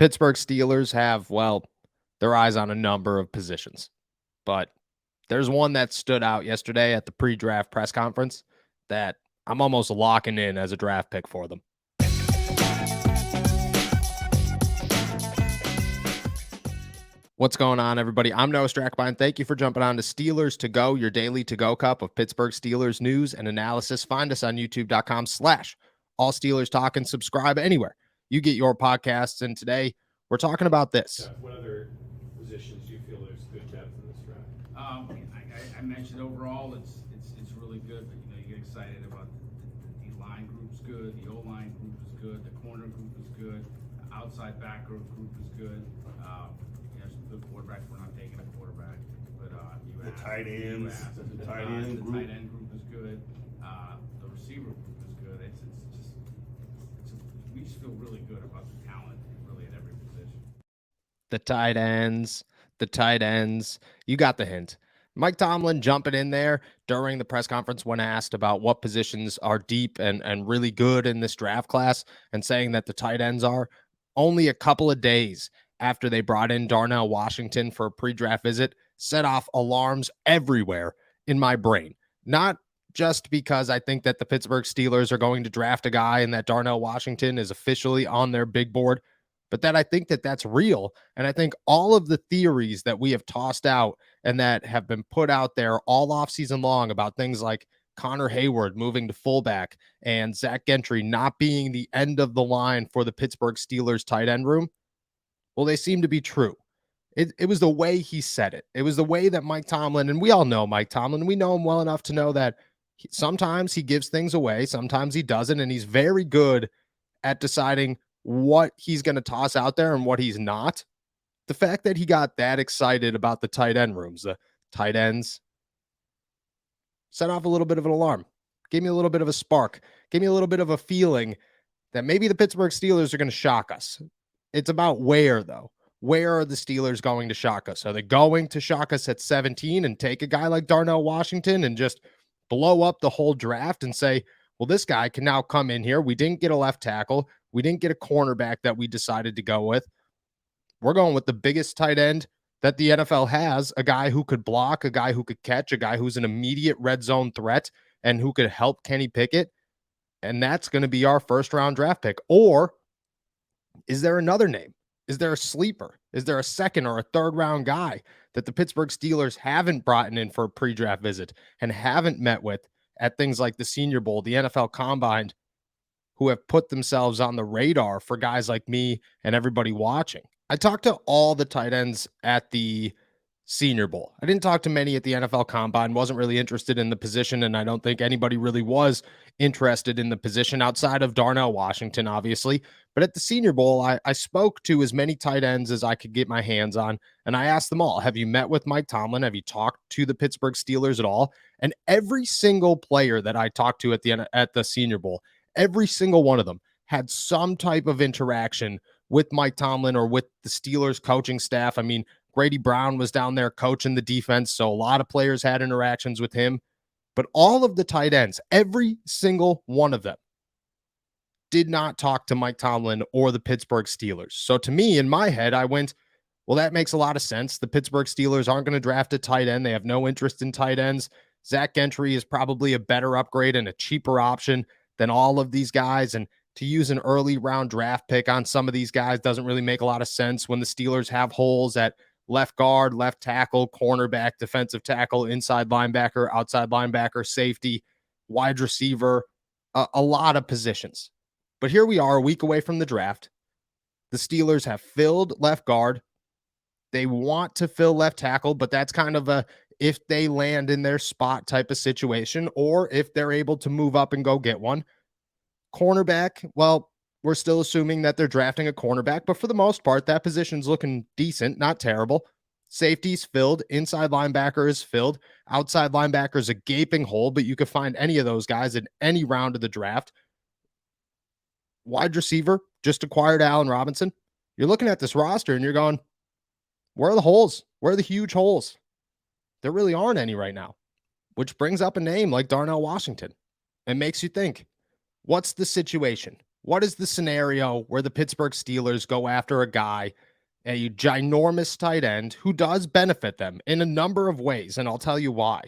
Pittsburgh Steelers have, well, their eyes on a number of positions. But there's one that stood out yesterday at the pre-draft press conference that I'm almost locking in as a draft pick for them. What's going on, everybody? I'm Noah Strackbein. Thank you for jumping on to Steelers to Go, your daily to-go cup of Pittsburgh Steelers news and analysis. Find us on youtube.com/All Steelers Talk and subscribe anywhere you get your podcasts. And today we're talking about this. What other positions do you feel there's good depth in this draft? I mentioned overall it's really good, but you get excited about the line group's good, the O-line group is good, the corner group is good, the outside back group is good. Some good quarterbacks. We're not taking a quarterback, but The tight end group is good. The receiver group is good. We just feel really good about the talent, really at every position. The tight ends. You got the hint. Mike Tomlin jumping in there during the press conference when asked about what positions are deep and really good in this draft class, and saying that the tight ends are only a couple of days after they brought in Darnell Washington for a pre-draft visit, set off alarms everywhere in my brain. Not just because I think that the Pittsburgh Steelers are going to draft a guy and that Darnell Washington is officially on their big board, but that I think that that's real. And I think all of the theories that we have tossed out and that have been put out there all offseason long about things like Connor Hayward moving to fullback and Zach Gentry not being the end of the line for the Pittsburgh Steelers tight end room, well, they seem to be true. It was the way he said it. It was the way that Mike Tomlin, and we all know Mike Tomlin, we know him well enough to know that sometimes he gives things away, sometimes he doesn't, and he's very good at deciding what he's going to toss out there and what he's not. The fact that he got that excited about the tight end rooms, the tight ends, set off a little bit of an alarm, gave me a little bit of a spark, gave me a little bit of a feeling that maybe the Pittsburgh Steelers are going to shock us. It's about where, though. Where are the Steelers going to shock us? Are they going to shock us at 17 and take a guy like Darnell Washington and just blow up the whole draft and say, well, this guy can now come in here. We didn't get a left tackle. We didn't get a cornerback that we decided to go with. We're going with the biggest tight end that the NFL has, a guy who could block, a guy who could catch, a guy who's an immediate red zone threat and who could help Kenny Pickett. And that's going to be our first round draft pick. Or is there another name? Is there a sleeper? Is there a second or a third round guy that the Pittsburgh Steelers haven't brought in for a pre-draft visit and haven't met with at things like the Senior Bowl, the NFL Combine, who have put themselves on the radar for guys like me and everybody watching? I talked to all the tight ends at the Senior Bowl. I didn't talk to many at the NFL Combine, wasn't really interested in the position, and I don't think anybody really was interested in the position outside of Darnell Washington, obviously. But at the Senior Bowl, I spoke to as many tight ends as I could get my hands on, and I asked them all, have you met with Mike Tomlin? Have you talked to the Pittsburgh Steelers at all? And every single player that I talked to at the Senior Bowl, every single one of them had some type of interaction with Mike Tomlin or with the Steelers coaching staff. I mean, Grady Brown was down there coaching the defense, so a lot of players had interactions with him. But all of the tight ends, every single one of them, did not talk to Mike Tomlin or the Pittsburgh Steelers. So to me, in my head, I went, well, that makes a lot of sense. The Pittsburgh Steelers aren't going to draft a tight end. They have no interest in tight ends. Zach Gentry is probably a better upgrade and a cheaper option than all of these guys. And to use an early round draft pick on some of these guys doesn't really make a lot of sense when the Steelers have holes at left guard, left tackle, cornerback, defensive tackle, inside linebacker, outside linebacker, safety, wide receiver, a lot of positions. But here we are a week away from the draft. The Steelers have filled left guard. They want to fill left tackle, but that's kind of a if they land in their spot type of situation, or if they're able to move up and go get one. Cornerback, well, we're still assuming that they're drafting a cornerback, but for the most part, that position's looking decent, not terrible. Safety's filled. Inside linebacker is filled. Outside linebacker is a gaping hole, but you could find any of those guys in any round of the draft. Wide receiver, just acquired Allen Robinson. You're looking at this roster and you're going, where are the holes? Where are the huge holes? There really aren't any right now, which brings up a name like Darnell Washington and makes you think, what's the situation? What is the scenario where the Pittsburgh Steelers go after a guy, a ginormous tight end who does benefit them in a number of ways? And I'll tell you why.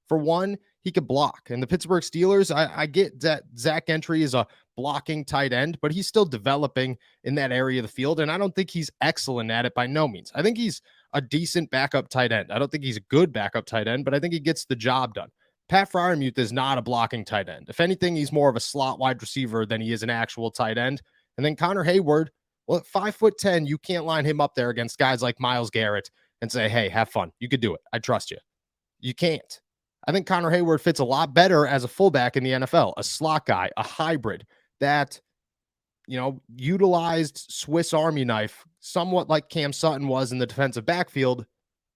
For one, he could block. And the Pittsburgh Steelers, I get that Zach Gentry is a blocking tight end, but he's still developing in that area of the field. And I don't think he's excellent at it by no means. I think he's a decent backup tight end. I don't think he's a good backup tight end, but I think he gets the job done. Pat Fryermuth is not a blocking tight end. If anything, he's more of a slot wide receiver than he is an actual tight end. And then Connor Hayward, well, at 5'10", you can't line him up there against guys like Myles Garrett and say, hey, have fun. You could do it. I trust you. You can't. I think Connor Hayward fits a lot better as a fullback in the NFL, a slot guy, a hybrid that, utilized Swiss Army knife, somewhat like Cam Sutton was in the defensive backfield,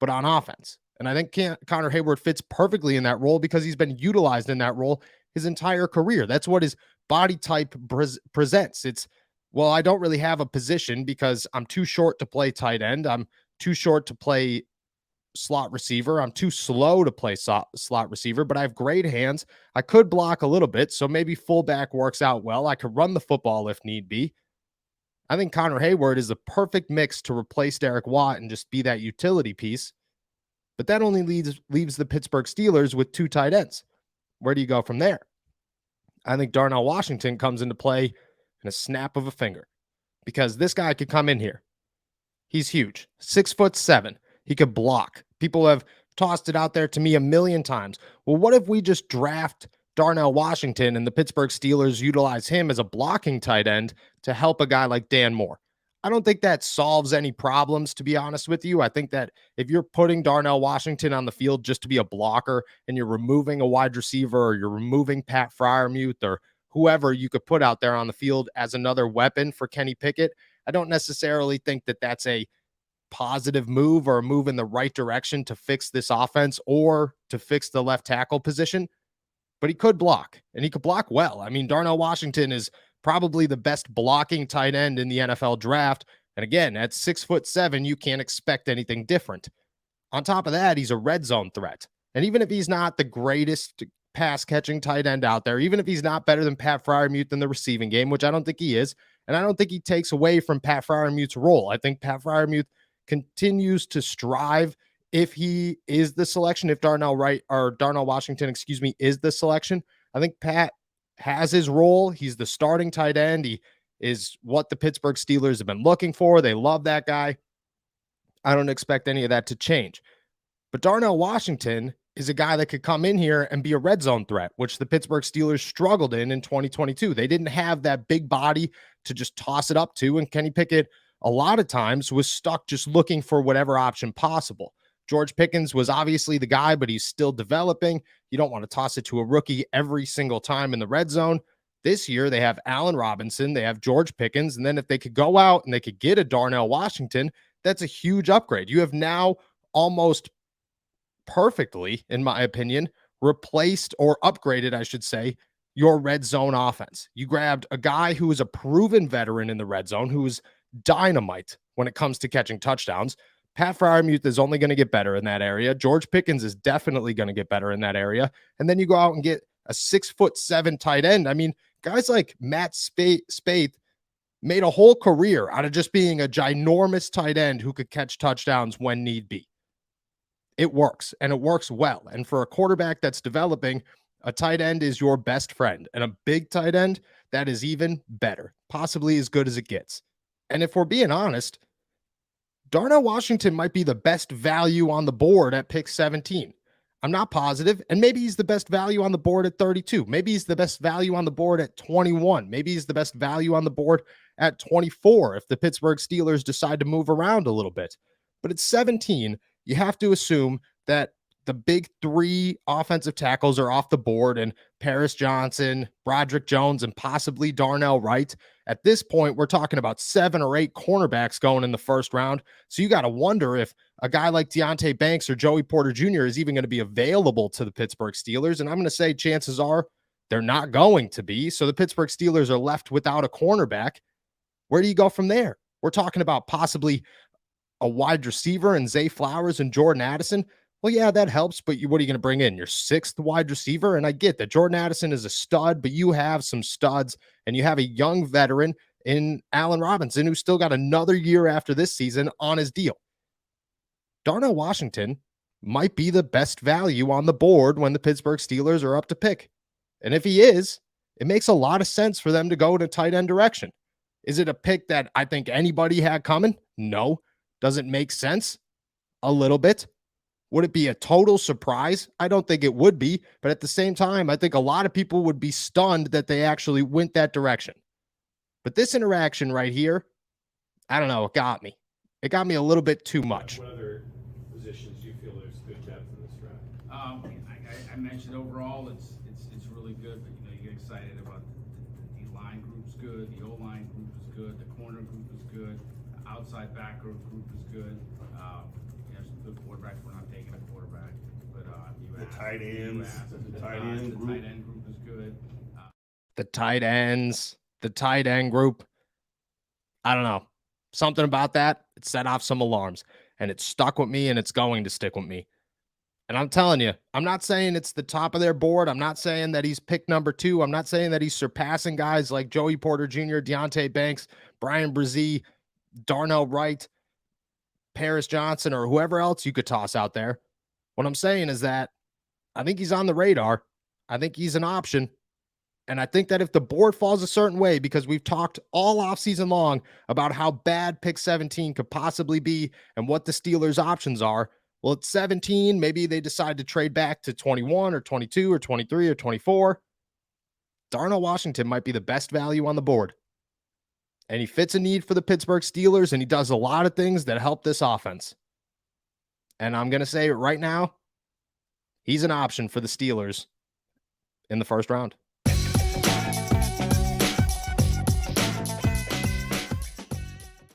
but on offense. And I think Connor Hayward fits perfectly in that role because he's been utilized in that role his entire career. That's what his body type presents. It's, well, I don't really have a position because I'm too short to play tight end. I'm too short to play slot receiver. I'm too slow to play slot receiver, but I have great hands. I could block a little bit, so maybe fullback works out well. I could run the football if need be. I think Connor Hayward is the perfect mix to replace Derek Watt and just be that utility piece. But that only leaves the Pittsburgh Steelers with two tight ends. Where do you go from there? I think Darnell Washington comes into play in a snap of a finger because this guy could come in here. He's huge, 6'7". He could block. People have tossed it out there to me a million times. Well, what if we just draft Darnell Washington and the Pittsburgh Steelers utilize him as a blocking tight end to help a guy like Dan Moore? I don't think that solves any problems, to be honest with you. I think that if you're putting Darnell Washington on the field just to be a blocker and you're removing a wide receiver or you're removing Pat Fryermuth or whoever you could put out there on the field as another weapon for Kenny Pickett, I don't necessarily think that that's a positive move or a move in the right direction to fix this offense or to fix the left tackle position. But he could block, and he could block well. I mean, Darnell Washington is probably the best blocking tight end in the NFL draft. And again, at 6'7", you can't expect anything different. On top of that, he's a red zone threat. And even if he's not the greatest pass catching tight end out there, even if he's not better than Pat Fryermuth in the receiving game, which I don't think he is, and I don't think he takes away from Pat Fryermuth's role. I think Pat Fryermuth continues to strive if he is the selection, if Darnell Washington, is the selection. I think Pat has his role. He's the starting tight end. He is what the Pittsburgh Steelers have been looking for. They love that guy. I don't expect any of that to change. But Darnell Washington is a guy that could come in here and be a red zone threat, which the Pittsburgh Steelers struggled in 2022. They didn't have that big body to just toss it up to, and Kenny Pickett a lot of times was stuck just looking for whatever option possible. George Pickens was obviously the guy, but he's still developing. You don't want to toss it to a rookie every single time in the red zone. This year, they have Allen Robinson, they have George Pickens, and then if they could go out and they could get a Darnell Washington, that's a huge upgrade. You have now almost perfectly, in my opinion, replaced or upgraded, I should say, your red zone offense. You grabbed a guy who is a proven veteran in the red zone, who is dynamite when it comes to catching touchdowns. Pat Fryermuth is only going to get better in that area. George Pickens is definitely going to get better in that area. And then you go out and get a 6'7" tight end. I mean, guys like Matt Spaeth made a whole career out of just being a ginormous tight end who could catch touchdowns when need be. It works, and it works well. And for a quarterback that's developing, a tight end is your best friend. And a big tight end, that is even better, possibly as good as it gets. And if we're being honest, Darnell Washington might be the best value on the board at pick 17. I'm not positive, and maybe he's the best value on the board at 32. Maybe he's the best value on the board at 21. Maybe he's the best value on the board at 24 if the Pittsburgh Steelers decide to move around a little bit. But at 17, you have to assume that the big three offensive tackles are off the board, and Paris Johnson, Broderick Jones, and possibly Darnell Wright. At this point, we're talking about 7 or 8 cornerbacks going in the first round. So you got to wonder if a guy like Deonte Banks or Joey Porter Jr. is even going to be available to the Pittsburgh Steelers. And I'm going to say chances are they're not going to be. So the Pittsburgh Steelers are left without a cornerback. Where do you go from there? We're talking about possibly a wide receiver and Zay Flowers and Jordan Addison. Well, yeah, that helps, but what are you going to bring in? Your sixth wide receiver? And I get that Jordan Addison is a stud, but you have some studs, and you have a young veteran in Allen Robinson who's still got another year after this season on his deal. Darnell Washington might be the best value on the board when the Pittsburgh Steelers are up to pick. And if he is, it makes a lot of sense for them to go to tight end direction. Is it a pick that I think anybody had coming? No. Does it make sense? A little bit. Would it be a total surprise? I don't think it would be. But at the same time, I think a lot of people would be stunned that they actually went that direction. But this interaction right here, I don't know, it got me. It got me a little bit too much. What other positions do you feel there's good depth in this draft? I mentioned overall it's really good, but you get excited about the line group's good, the O-line group is good, the corner group is good, the outside back group is good. Some good quarterbacks. We're not taking a quarterback, but the tight end group is good. The tight end group. I don't know. Something about that, it set off some alarms, and it stuck with me, and it's going to stick with me. And I'm telling you, I'm not saying it's the top of their board. I'm not saying that he's pick number 2. I'm not saying that he's surpassing guys like Joey Porter Jr., Deontay Banks, Brian Brzee, Darnell Wright, Paris Johnson, or whoever else you could toss out there. What I'm saying is that I think he's on the radar. I think he's an option. And I think that if the board falls a certain way, because we've talked all offseason long about how bad pick 17 could possibly be and what the Steelers' options are, well, at 17, maybe they decide to trade back to 21 or 22 or 23 or 24. Darnell Washington might be the best value on the board. And he fits a need for the Pittsburgh Steelers, and he does a lot of things that help this offense. And I'm going to say right now, he's an option for the Steelers in the first round.